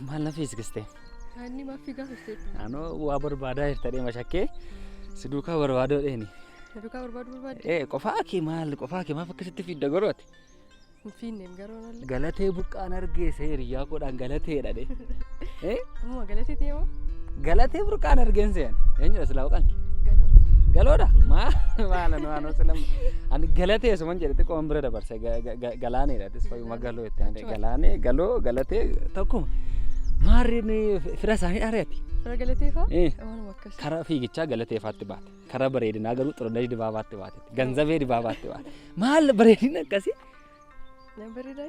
maal na fiigsiste? Ani ma fiigsiste. Anoo waa barbaadaa jirtanii mashakkee si duukaa barbaadoo dheeni. Duukaa barbaadu. Qofaa kee maal akkasitti fidda gorooti? Finneem garoonallee. Galatee buqqaan argeesse hiriyaa koodhaan galateedha de. Amma galatee teemoo? Galatee buqqaan argeense eenyudha silaa buqqaan? Galoodha? Maala anoo silam ani galatee suman jedhete qoman bira dabarse galaaneedha fayyuma galoo itti galaanee galoo galatee tokkuma maarreen fira isaanii ari'ati. Fira galateefaa? Waanuma akkas. Karaa fiigichaa galateefaatti baate karaa bareedinaa garuu xurunee dibaabaatti baate ganzabee dibaabaatti baate maal bareedina akkasii? Nan bareedaa?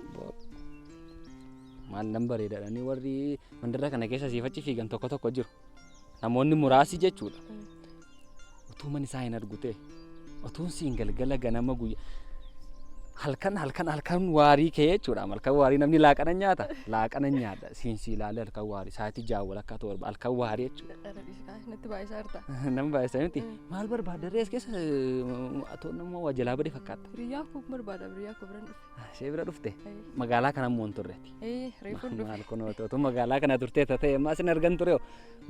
Maal nan bareedadhanii warri mandara kana keessa siifachi fiigan tokko jiru namoonni muraasi jechuudha. Utuu man isaa hin argute utuun siin galgala ganama guyyaa halkan waarii kee jechuudha. Halkan waarii namni laaqana nyaata siinsi ilaalee halkan waarii sa'aatii jaawwal akka torba halkan waarii jechuudha. Natti baay'isaa jirta. Nama baay'isaa miti maal barbaadda rees keessa atoo nama waa jalaa bade fakkaata. Biriyaa koo barbaada biriyaa koo biran dhufe. Ishee bira dhufte magaalaa kana immoo hin turreeti. Reefuun dhufe. Maal kun otoo magaalaa kana turtee ta'e ammaa isin argan ture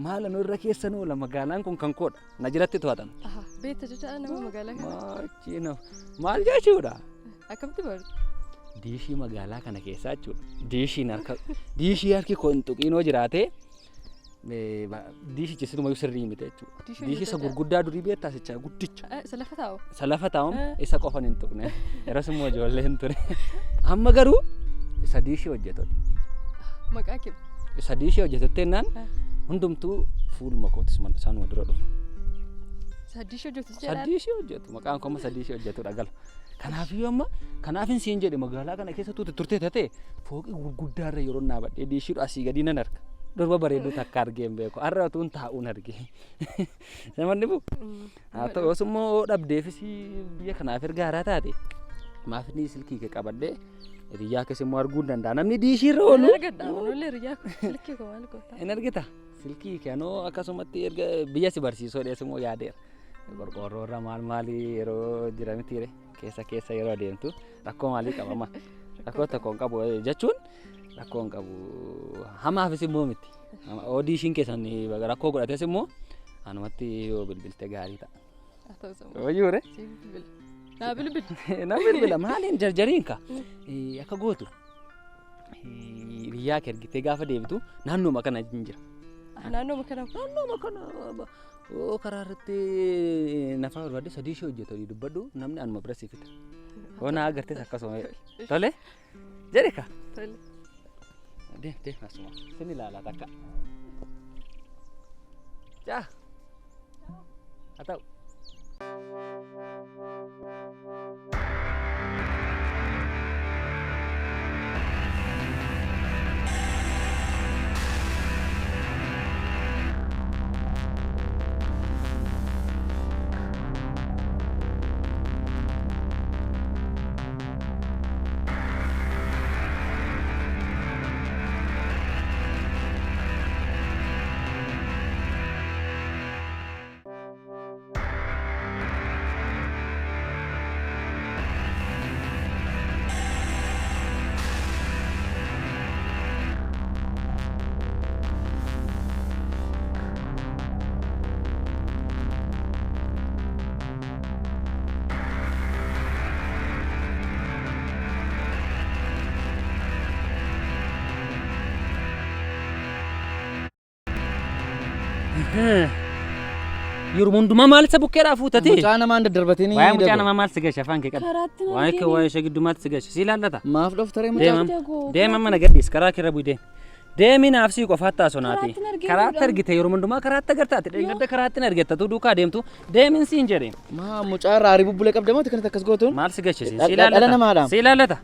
maal nu irra keessa nu la magaalaan kun kan koodha na jiratti to'atan. Beekta jecha nama magaalaa kana. Maal jechuudha? Akkamitti baru? Diishii magaalaa kana keessaa jechuudha. Diishii harki kun tuqiinoo jiraatee diishii cisitu mayu sirrii miti jechuudha. Diishii isa gurguddaa durii beektaa sicha guddicha. Salafa taa'u isa qofan hin tuqne yeroos immoo ijoollee hin ture. Amma garuu isa diishii hojjetu. Maqaa kee? Isa diishii hojjetutti jennaan hundumtuu fuuluma kootis isaanuma dura dhufu. Diishii hojjetu jedhaa? Diishii hojjetu maqaan koo amma diishii hojjetudha gala. Kanaafiyyuu amma kanaafin siin jedhe magaalaa kana keessa turtee ta'e fooqii gurguddaarra yeroo naabadhee diishiidhu asii gadi nan arga. Durba bareedduu takka argee hin beeku. Har'a utuun taa'uun arge. Namoonni bu. Haa ta'u osummoo dhabdeefis biyya kanaaf erga haaraa taate maafni silkii kee qabadhee hiriyaa keessa immoo arguu danda'a. Namni diishiirra oolu. Hin argita. Silkii kee anoo akkasumatti erga biyya si barsiisoo dhees immoo yaadeera. Qorqoorroorra maalii yeroo jiramitiire keessa yeroo adeemtu rakkoo maalii qabama rakkoo tokko hin qabu jechuun rakkoo hin qabu hamaafis immoo miti oodiishiin keessan rakkoo godhates immoo anumatti yoo bilbilte gaarii ta'a. Wayyuure? Naa bilbila maaliin jarjariin ka akka gootu biyyaa kee ergitee gaafa deebitu naannooma kana hin jira. Naannooma kana. Karaa irratti nafaa barbaade sadii ishee hojjetu dubbadhu namni anuma bira si fita. Hoonaa agartees akkasuma tole jedhe ka. Tole. Deem asuma sin ilaalaa takka. Jaa haa ta'u. Yeroo hundumaa maal isa bukkeedhaa fuutati? Mucaa namaa daddarbatanii. Waa'ee mucaa namaa maal si gasha afaan kee qabu? Waa'ee ishee giddumaatti si gasha si ilaallata? Maaf dhoftaree mucaa? Deemam mana gadhiis karaa kirra bu'ee deemi naaf si qofaatti haasonaati. Karaatti argite yeroo hundumaa karaatti agartaati. Gadda karaatti argettatu duukaa deemtu deemin siin jedheen. Maa mucaa irraa arii bubbulee qabdamoo kanatti akkas gootuun? Maal si gasha si ilaallata? Si ilaallata?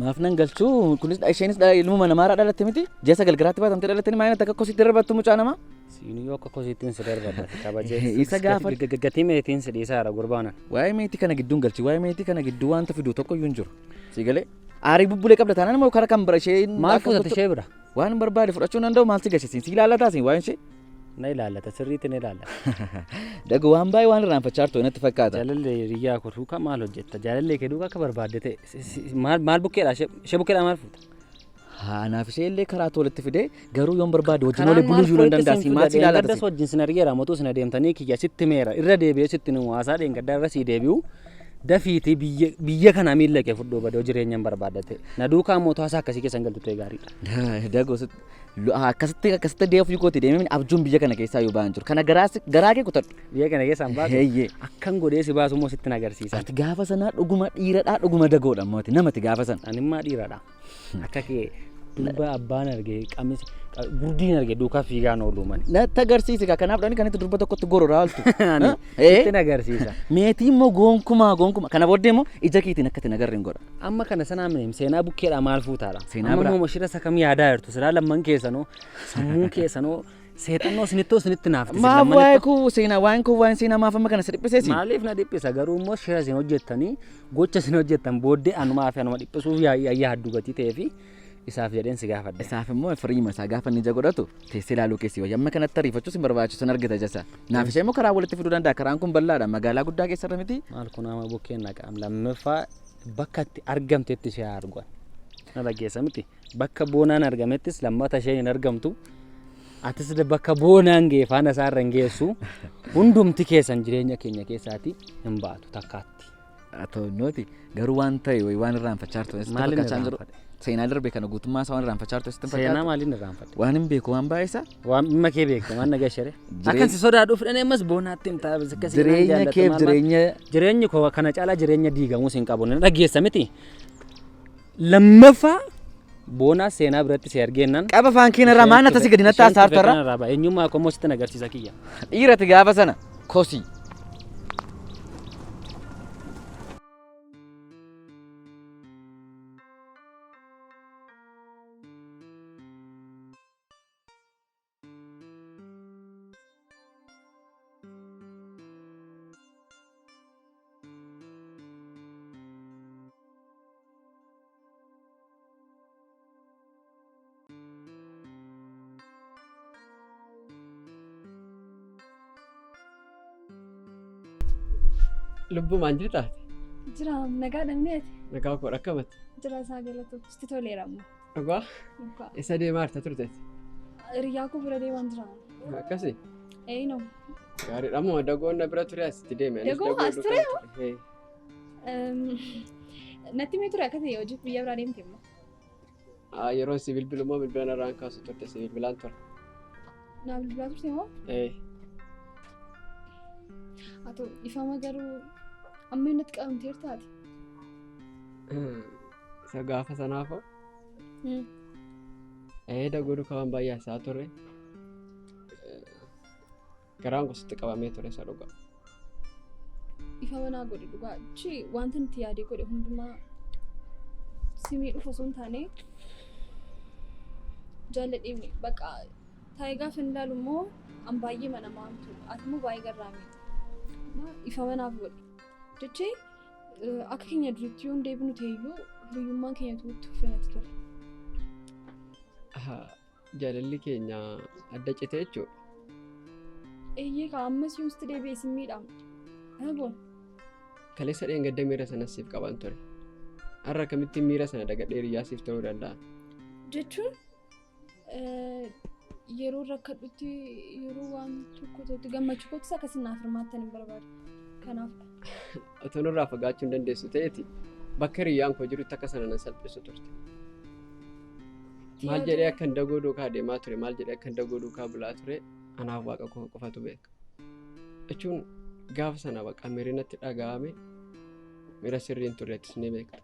Maaf nan galchuu kunis isheenis ilmuma namaarraa dhalatte miti? Jeessa galgaraatti baatamtee dhalattanii maayina takka kositti darbattu mucaa namaa? Siinuu yoo akka kosiittiin si darbata kabajee. Isa gaafa gatii meetiin si dhiisaara gurbaanan. Waa'ee meetii kana gidduun galchi waa'ee meetii kana gidduu wanta fidu tokko iyyuu hin jiru. Si galee aarii bubbulee qabda taanaan immoo karaa kan bira ishee maal fuudhate ishee bira? Waan barbaade fudhachuu danda'u maal si gashe si ilaallata si waa'een ishee? Na ilaallata sirriitti na ilaallata. Daga waan baay'ee waan irraanfachaa jirtu natti fakkaata. Jaalallee hiriyaa koo duukaa maal hojjetta? Jaalallee kee duukaa akka barbaadde ta'e maal bukkeedha ishee bukkeedha maal fuuta? Anaaf ishee illee karaa tolatti fidee garuu yoon barbaade wajjin olee buluu iyyuu nan danda'a. Maatii ilaalaa Gaddas wajjin sin argeera motuu sin adeemtanii kiyya sitti meera irra deebi'ee sitti nu waasaa dheengaddaa irra sii deebi'u dafiitii biyya kana miilla kee fudhoo badoo jireenyaan barbaadate na duukaa mootuu haasaa akkasii keessan galtu ta'e gaariidha. Dagoo akkasitti deefu yuukooti deemee abjuun biyya kana keessaa yoo ba'an jiru. Kana garaa kee kutadhu. Biyya kana keessaan baasu. Akkan godhee si baasu moo sitti agarsiisan. Ati gaafa sanaa dhuguma dhiiradhaa dhuguma dagoodha mooti namati gaafa sana. Ani immoo dhiiradha. Akka kee duuba abbaan argee qamis gurdiin argee duukaa fiigaan ooluu mani. Natti agarsiisi kanaaf dhani kan itti durba tokkotti gorora altu. Sitti agarsiisa. Meetii immoo gonkumaa kana booddee immoo ija keetiin akka itti nagarreen godha. Amma kana sanaa mineem seenaa bukkeedha maal fuutaadha. Seenaa biraa. Amma mashira sakam yaadaa jirtu siraa lamman keessanoo sammuu keessanoo seexannoo sinitti naafti. Maaf waan seenaa maaf amma kana si dhiphiseesi. Maaliif na dhiphisa garuu immoo shira isin hojjettanii gocha isin hojjettan booddee anumaa fi anuma dhiphisuuf yaaddu gatii ta'ee fi isaaf jedheen si gaafadha. Isaaf immoo firiima isaa gaafa inni ija godhatu teessee ilaaluu keessi wayya amma kanatti ariifachuu sin barbaachisu sin argita jasa. Naaf ishee immoo karaa walitti fiduu danda'a karaan kun bal'aadha magaalaa guddaa keessarra miti. Maal kun ama bukkeen naqaam lammaffaa bakka itti argamtetti ishee arguan. Na dhageessa miti bakka boonaan argamettis lammata ishee hin argamtu. Atis bakka boonaan geefaan isaarra hin geessu hundumti keessan jireenya keenya keessaati hin baatu takkaatti. Atoonnooti garuu waan ta'e waan irraanfachaa turte maaliin irraanfadhe? Seenaa darbee kana guutummaa isaa waan irraanfachaa turte sitti fakkaata. Seenaa maaliin irraanfadhe? Waan hin beeku waan baay'isa. Waan dhimma kee beekta waan nagashere. Akkan si sodaadhuuf dhane ammas boonaatti himtaa akkasii jireenyi koo kana caalaa jireenya diigamuu sin qabu na dhageessa miti. Lammaffaa boonaa seenaa biratti si argeennan qaba faankiin irraa maal natti gadi natti haasa'artu irraa eenyummaa koo sitti agarsiisa kiyya. Dhiirati gaafa sana kosi. Lubbu maan jirtaati? Jira nagaa dhabneeti. Nagaa koo rakkamatti. Jira isaa galatu itti toleeramu. Dhugaa? Isa deemaa harta turteeti? Hiriyaa koo bira deemaan jira. Akkasii? Eeyinoo. Gaariidha moo dagoon na bira ture asitti deeme? Dagoo as ture moo? Natti mee ture akkasii hojii biyya biraa deemte immoo? Yeroon si bilbilu moo bilbila narraan kaasu turte si bilbilaan ture? Naa bilbilaa turte moo? Atoo ifama garuu amma inni itti qabamtee jirtaati. Isa gaafa sanaafoo? Dagoo duukaa waan baay'ee haasaa ture. Garaan gosotti qabamee ture isa dhugaa. Ifama naa godhe dhugaa achi wanta nuti yaadee godhe hundumaa simii dhufu osoo hin taane jaalladheemne bakka taa'ee gaafa hin ilaalu immoo an baay'ee mana maamtu ati immoo baay'ee garraamee. Ifama naaf godhe jechee akka keenya duritti yoon deebinu ta'eyyuu hiriyyummaan keenya tuutti uffinatti ture. Jaalalli keenya adda cite jechuudha. Eeyyee kaa ammas yoon sitti deebi'ee sin miidhamu. Boon. Kaleessa dheengadda miira sana siif qaban ture. Har'a akkamitti miira sana dagadhee hiriyaa siif ta'uu danda'a? Jechuun yeroo rakkadhutti yeroo waan tokko ta'utti gammachuu kootis akkasiin naaf hirmaattan hin barbaadu. Kanaafudha. Otoo nurraa fagaachuu hin dandeessu ta'eeti bakka hiriyyaan koo jirutti akka sana nan salphisu turte. Maal jedhee akkan dagoo duukaa deemaa ture maal jedhee akkan dagoo duukaa bulaa ture anaaf waaqa koo qofatu beeka. Jechuun gaafa sana baqa miirinatti dhaga'ame miira sirriin turrettis ni beekta.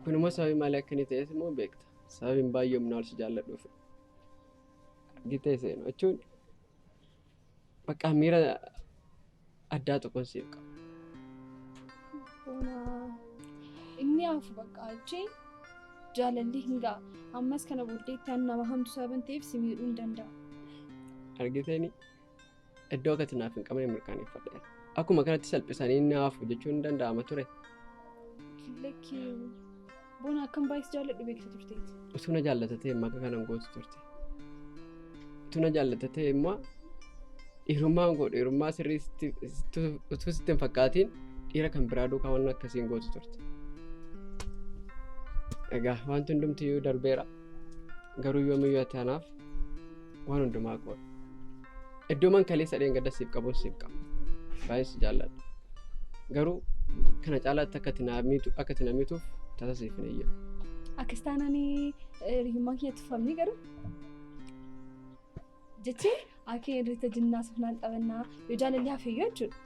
Kun immoo sababii maalii akka inni ta'es immoo beekta. Sababiin baay'ee humna ol si jaalladhuuf. Gitee seenu jechuun bakka miira addaa tokkoon siif qaba. Inni hafu bakka achi jaalalli hin ga'a. Ammas kana booddeetti an nama hamtu saban ta'eef si miidhuu hin danda'a. Argiteeni iddoo akkati naaf hin qabne mirkaneeffadha. Akkuma kanatti salphisanii inni hafu jechuun ni danda'ama ture. Lakki boona akkam baay'is jaalladhu beeksa turteeti. Utuu na jaallatatee maka kanan gootu turte. Utuu na jaallatatee immoo dhiirummaan koo dhiirummaa sirrii utuu sitti hin fakkaatiin dhiira kan biraa duukaa waan akkasiin gootu turte. Egaa wanti hundumtiyyuu darbeera. Garuu yoomiyyuu ati anaaf waan hundumaa qoodha. Iddoo man kaleessa dheengadda siif qabuun siif qaba. Baay'ee si jaalladha. Garuu kana caalaatti akka ati na miituuf tasa siif hin eeyyamu. Akkas taanaan hiriyummaa kiyya tuffamni garuu jechi akka irratti jinnaa sufnaan qabannaa yoo jaalalli hafeeyyoo jechuudha.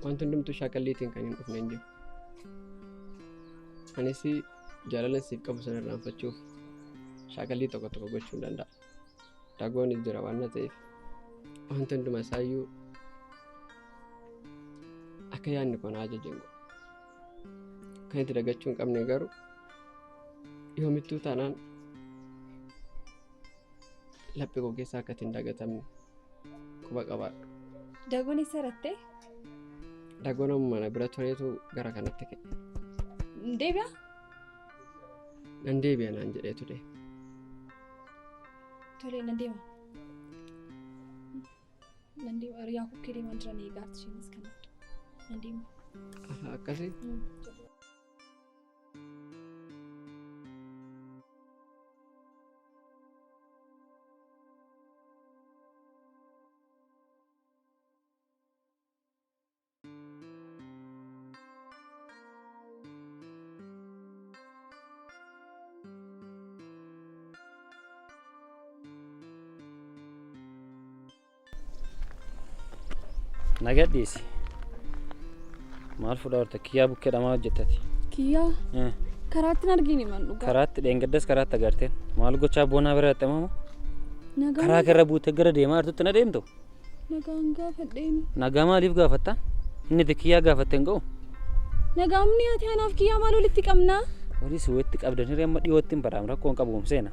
Wanti hundumtuu shaakalliitiin kan hin dhufne hin jiru. Anis jaalala siif qabu sana irraanfachuuf shaakallii tokko tokko gochuu hin danda'a. Dagoonis jira waan ta'eef wanti hunduma isaayyuu akka yaadni kun ajajen godha. Kan itti dagachuu hin qabne garuu yoomittuu taanaan laphee koo keessaa akka ittiin dagatamne quba qabaadhu. Dagoon isa rattee? Dagoon amma mana bira tureetu gara kanatti ka'e. Deebi'a? Nan deebi'a naan jedheetu deema. Tolee nan deema. Nan deema riyaa kukkee deemaa jiran eegaatti isheenis kanatti. Nan deema. Akkasii? Nagadhiisi. Maal fudhaa horte kiyyaa bukkee dhamaa hojjettati. Kiyyaa? Karaatti argini man dhugaa. Karaatti dheengaddas karaatti agarteen. Maal gochaa boonaa bira dhaxxamamu? Nagaa. Karaa irra buutee gara deemaa jirtutti na deemtu. Nagaan gaafadheemi. Nagaa maaliif gaafattaa? Inni kiyyaa gaafattee hin ga'u? Nagaamni ati anaaf kiyyaa maal walitti qabnaa? Walii si walitti qabdanii amma dhiyootti hin badhaam rakkoon qabuum seena.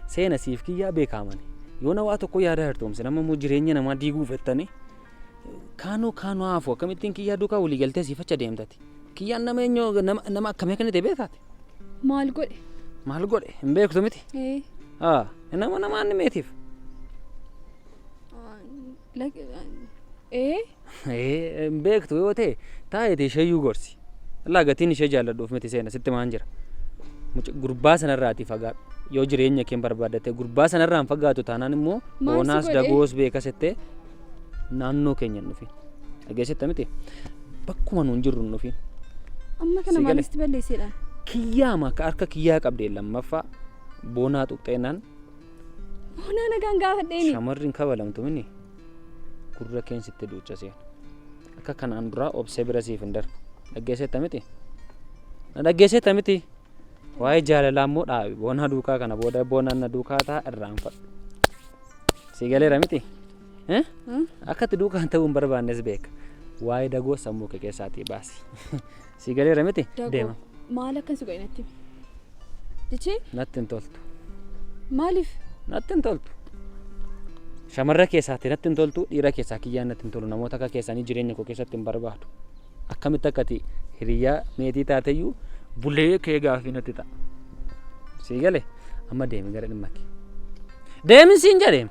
Seena siif kiyyaa beekaman. Yoo na waa tokko yaadaa hirtoomse nama immoo jireenya namaa diiguu fettanii. Kaanoo hafu akkamittiin kiyyaa duukaa walii galtee siifacha deemtati. Kiyyaan nama eenyoo nama akkamii akka inni ta'e beekaate? Maal godhe? Maal godhe? Hin beektu miti? Nama namaan meetiif. Hin beektu yoo ta'e taa'eeti isheeyyuu gorsi. Allaa gatiin ishee jaalladhuuf miti seena sitti maan jira. Gurbaa sanarraatii fagaadhu. Yoo jireenya kee barbaadatte gurbaa sanarraan fagaatu taanaan immoo boonaas dagoos beekas jettee naannoo keenya hin dhufin. Dhageessetta miti? Bakkuma nuun jirru hin dhufin. Amma kana maalitti balleesseedhaan? Kiyyaa maka harka kiyyaa qabdeen lammaffaa boonaa tuqxeenaan. Boonaa nagaan gaafadheeni. Shamarriin kabalamtu mini gurra keensitti duuchaseen. Akka kanaan dura obsee bira siif hin darbu. Dhageessetta miti? Na dhageessetta miti? Waa'ee jaalalaa immoo dhaabi. Boonaa duukaa kana booda boonaan na duukaa ta'a irraanfadhu. Si galeera miti? Akkatti duukaan ta'uu hin barbaannes beeka. Waa'ee dagoo sammuu kee keessaatii baasi. Si galeera miti? Deema. Maal akkasii godhe natti? Jechi? Natti hin toltu. Maaliif? Natti hin toltu. Shamarra keessaatti natti hin toltu, dhiira keessaa kiyyaan natti hin tolu. Namoota akka keessanii jireenya koo keessatti hin barbaadu. Akkamitti akkati hiriyaa meetii taateyyuu bulee kee gaafii natti ta'a. Si gale? Amma deemi gara dhimma kee. Deemi siin jedheem.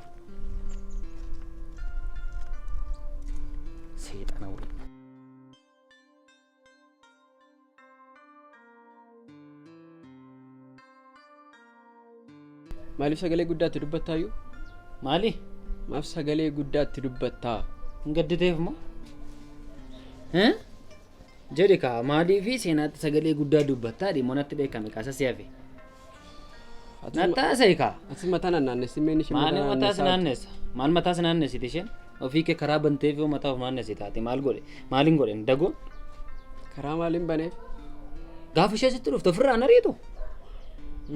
Seexana wayii. Maaliif sagalee guddaatti dubbattaayyuu? Maali? Maaf sagalee guddaatti dubbattaa? Hin gadditeef moo? Jedhi kaa maalii fi seenaatti sagalee guddaa dubbattaa dhimmoo natti beekame kaasa si hafe. Nattaa kaa. Ati mataa naannessi meen ishee maal mataa si naannessa? Maal mataa si naannessiti isheen? Ofii kee karaa banteef yoo mataa of naannessi taate maal godhe? Maaliin godhe? Dagoon? Karaa maaliin baneef? Gaafa ishee sitti dhufte ofirraan ariitu?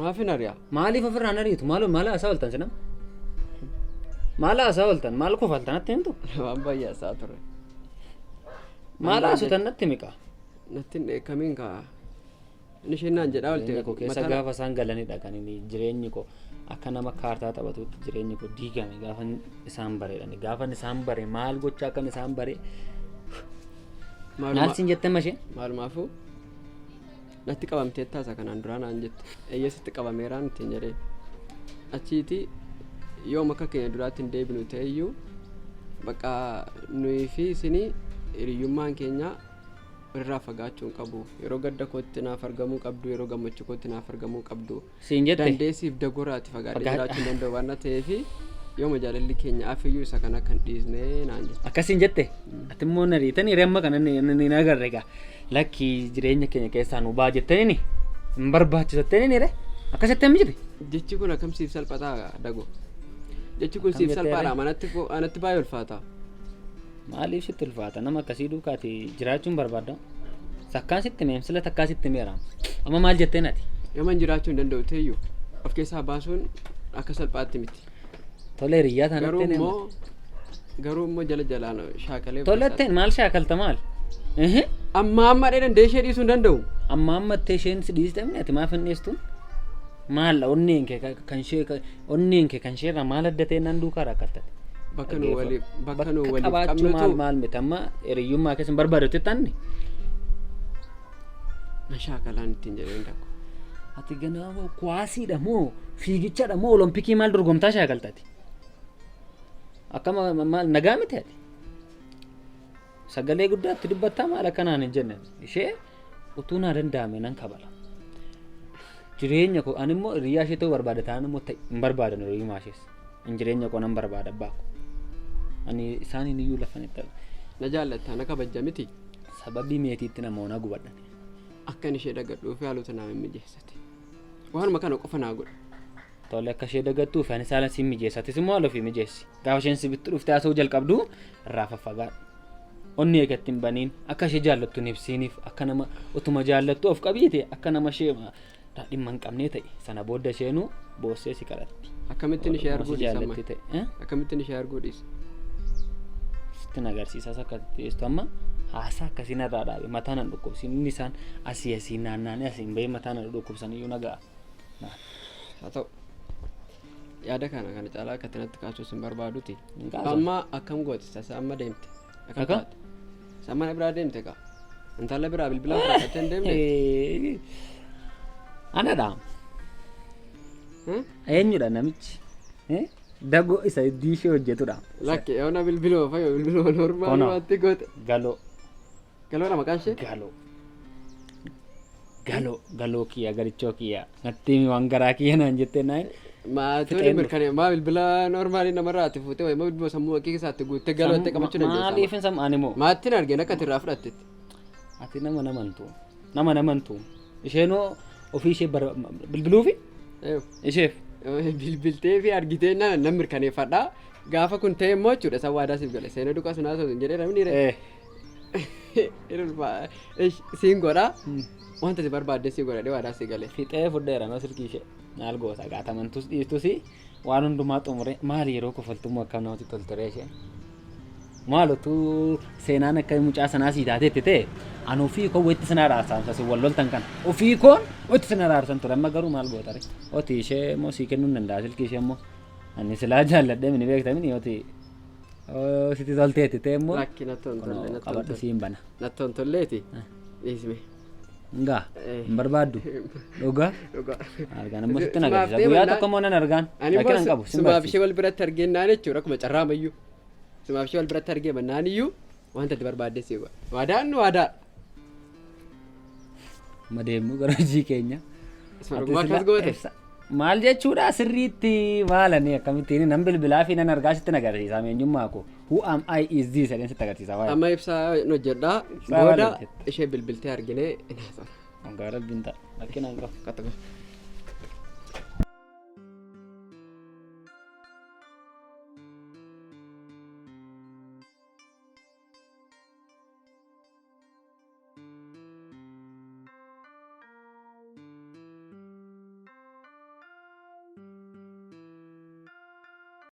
Maafin ari'a? Maaliif ofirraan ariitu? Maal haasaa ooltan sinam? Maal haasaa ooltan? Maal kofaltan natti himtu? Waan baay'ee haasaa ture. Maal haasuutan natti miqa? Natti hin dheekkamiin kaa. Inni isheen naan jedhaa oolte. Koo keessa gaafa isaan galanidha kan inni jireenyi koo akka nama kaartaa taphatutti jireenyi koo diigame gaafa isaan bareedhani. Gaafa isaan bare maal gochaa akka isaan bare. Maal siin jette mashee? Maalumaafuu natti qabamtee taasa kanaan duraa naan jette. Eeyyasitti qabameeraan ittiin jedhee. Achiiti yooma akka keenya duraatti hin deebinu ta'eyyuu bakka nuyi fi isinii hiriyyummaan keenya irraa fagaachuun qabu yeroo gadda kootti naaf argamuu qabdu yeroo gammachuu kootti naaf argamuu qabdu Siin jette dandeessiif dagoraatti fagaadhee jiraachuu danda'u waan ta'eef yooma jaalalli keenya afiyyuu isa kana kan dhiisnee naan jette. akkasiin jette ati immoo na riitanii remma kana ni agarre egaa lakkii jireenya keenya keessaa nu baa jettanii hin barbaachisattanii ni akkasitti hin jirre. Jechi kun akkam siif salphataa dago jechi kun siif salphaadha anatti baay'ee ulfaata. Maaliif sitti ulfaata nama akkasii duukaati jiraachuun barbaada sakkaan sitti meemsila takkaa sitti meeraam amma maal jetteen ati Yooma jiraachuu hin danda'u ta'eyyuu of keessaa baasuun akka salphaatti miti. tolee riyyaa taanatti garuu immoo jala jalaan shaakalee toletteen maal shaakalta maal amma dheedan ishee dhiisuu hin danda'u. amma isheen si dhiistamne ati maaf hin dhiistu maal onneen kee kan isheerraa maal adda ta'e nan duukaa rakkattate bakka nu waliif qabaachuu maal miti amma hiriyyummaa keessan barbaadatu taanni na shaakalaan ittiin jedhee hin dakku. ati ganama kuwaasiidha moo fiigichaadha moo olompikii maal dorgomtaa shaakaltaati akkama maal nagaa miti ati sagalee guddaatti dubbattaa maal akkanaan hin jenne ishee utuu naa danda'ame nan kabala jireenya koo ani immoo hiriyaa ishee ta'uu barbaada ta'an immoo hin barbaadan hiriyyummaa ishees in jireenya koo nan barbaada baako ani isaaniin iyyuu lafan itti na jaallattaa na kabajja miti sababii meetiitti namoota gubadhan akkan ishee dagadhuuf haalota naaf hin mijeessate waanuma kana qofa naa godha. Tole akka ishee dagattuuf ani saalan siin mijeessatis immoo haala ofii mijeessi gaafa isheen sibitti dhuftee haasa'uu jalqabdu irraa faffagaadha onni eegatti hin baniin akka ishee jaallattu hin ibsiiniif akka nama utuma jaallattu of qabiite akka nama ishee dhimma hin qabnee ta'e sana booda isheenuu boossee si kadhatti. Akkamittiin ishee arguu dhiisa akkamittiin ishee arguu dhiisa. Sittin agarsiisas akka teessu amma haasaa akkasiin irraa dhaabe mataan hin dhukkubsin inni isaan asii naanna'anii asiin bahee mataan hin dhukkubsan iyyuu naga'a. Haa ta'u yaada kana caalaa akka tinatti kaasuus hin barbaaduti. Amma akkam gooti sasa amma deemte. Akka? Samma biraa deemte kaa. Intala biraa bilbila fudhattee hin deemne. Anadha. Eenyudha namichi? Dagoo isa diishee hojjetudha. Lakke yoona bilbiloo fayyoo bilbiloo normaali waanti goote. Galoo. Galoodha maqaan ishee? Galoo kiyya garichoo kiyya natti waan garaa kiyya naan jettee naan. Maatonni mirkanee maa bilbila normaali namarraa ati fuutee wayi bilbila sammuu akkii keessaatti guuttee galoo itti qabachuu dandeessa. Maaliif hin sammu ani moo? Maattiin argeen akka irraa fudhattetti. Ati nama namantu isheenoo ofii ishee bilbiluufi isheef. Bilbiltee fi argitee nan mirkaneeffadha gaafa kun ta'e immoo jechuudha isa waadaa siif gale seenaa duukaa sun haasa'u hin jedhee namni siin godha wanta si barbaadde si godhadhe waadaa si gale. Fixee fudheera noo silkii ishee maal goota gaatamantus dhiistusi waan hundumaa xumure maal yeroo kofaltummoo akkam namatti tolturee isheen maalutu seenaan akka mucaa sanaa sii taateetti ta'e ani ofii koo wetti sana raarsan sasi walloltan kana ofii koon wetti sana raarsan ture amma garuu maal gootare oti ishee immoo sii kennuu hin danda'a silkii ishee immoo ani silaa jaalladhee mini beektamini oti siti tolteetti ta'e immoo lakki nattoon tolle qabadhu siin bana nattoon tolleeti dhiisme. Ngaa hin barbaaddu dhugaa argaan immoo sitti nagarsiisa guyyaa tokko immoo nan argaan lakin hin qabu sumaaf ishee wal biratti argennaan jechuudha akkuma carraa mayyuu sumaaf ishee wal biratti argee mannaan iyyuu wanta itti barbaadde si godha waadaan nu waadaa madeemnu gara hojii keenya akkas goote maal jechuudha sirriitti maalani akkamittiin nan bilbilaa fi nan argaa sitti nagarsiisa eenyummaa koo who am I is this jedheen sitti agarsiisa waa'ee amma ibsaa hojjedhaa booda ishee bilbiltee arginee Angara binta. Akin ang kau.